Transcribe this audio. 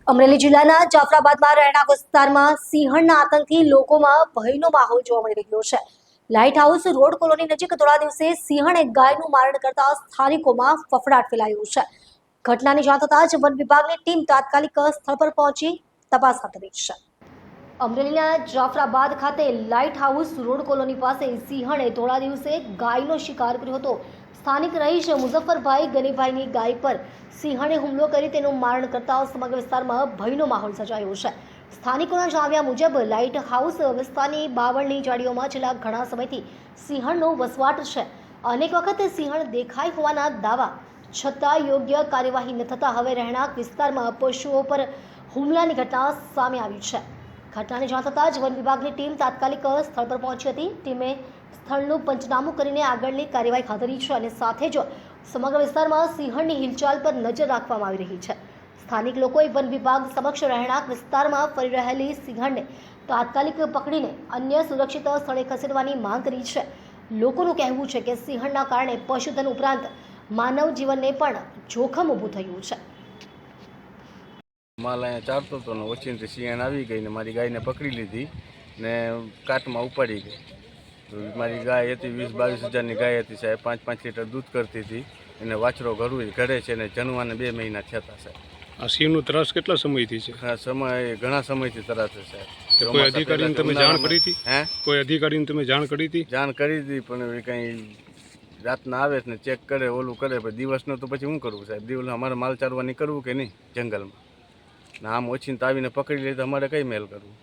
અમરેલી જિલ્લાના જાફરાબાદમાં રહેણાંક વિસ્તારમાં સિંહણના આતંકથી લોકોમાં ભયનો માહોલ જોવા મળી રહ્યો છે। લાઇટ હાઉસ રોડ કોલોની નજીક થોડા દિવસે સિંહણે ગાયનું મારણ કરતા સ્થાનિકોમાં ફફડાટ ફેલાયો છે। ઘટનાની જાણ થતાં જ વન વિભાગની ટીમ તાત્કાલિક સ્થળ પર પહોંચી તપાસ હાથ ધરી છે। અમરેલીના જાફરાબાદ ખાતે લાઇટ હાઉસ રોડ કોલોની પાસે સિંહણે થોડા દિવસે ગાયનો શિકાર કર્યો હતો। સ્થાનિક રહીશ મુઝફ્ફરભાઈ ગનીભાઈની ગાય પર સિંહણે હુમલો કરી તેનું મારણ કરતા સમગ્ર વિસ્તારમાં ભયનો માહોલ સર્જાયો છે। સ્થાનિકોના જણાવ્યા મુજબ લાઇટ હાઉસ વિસ્તારની બાવળની જાળીઓમાં છેલ્લા ઘણા સમયથી સિંહણનો વસવાટ છે। અનેક વખત સિંહણ દેખાઈ હોવાના દાવા છતાં યોગ્ય કાર્યવાહી ન થતાં હવે રહેણાંક વિસ્તારમાં પશુઓ પર હુમલાની ઘટના સામે આવી છે। ઘટનાની જાણ થતાં જ વન વિભાગની ટીમ તાત્કાલિક સ્થળ પર પહોંચી હતી। ટીમે સ્થળનું પંચનામું કરીને આગળની કાર્યવાહી હાથ ધરી છે અને સાથે જ સમગ્ર વિસ્તારમાં સિંહણની હિલચાલ પર નજર રાખવામાં આવી રહી છે। સ્થાનિક લોકોએ વન વિભાગ સમક્ષ રહેણાંક વિસ્તારમાં ફરી રહેલી સિંહણને તાત્કાલિક પકડીને અન્ય સુરક્ષિત સ્થળે ખસેડવાની માંગ કરી છે। લોકોનું કહેવું છે કે સિંહણના કારણે પશુધન ઉપરાંત માનવ જીવનને પણ જોખમ ઊભું થયું છે। માલ અહીંયા ચારતો હતો ને ઓચિંતી સિંહણ આવી ગઈ ને મારી ગાયને પકડી લીધી ને કાટમાં ઉપાડી ગઈ। મારી ગાય હતી 20-22 હજારની ગાય હતી સાહેબ। 5-5 લીટર દૂધ કરતી હતી એને વાછરો ઘરે છે ને જન્માને 2 મહિના થયા હતા સાહેબ। આ સિંહનું ત્રાસ કેટલા સમયથી છે? ઘણા સમયથી ત્રાસ છે સાહેબ। કોઈ અધિકારીને તમે જાણ કરી હતી? કોઈ અધિકારીને તમે જાણ કરી હતી? જાણ કરી હતી પણ કંઈ રાતના આવે ને ચેક કરે ઓલું કરે પણ દિવસનું તો પછી શું કરવું સાહેબ? દિવસ અમારે માલ ચારવા નીકળવું કે નહીં જંગલમાં ને આમ ઓછીને આવીને પકડી લે તો અમારે કઈ મેલ કરવું?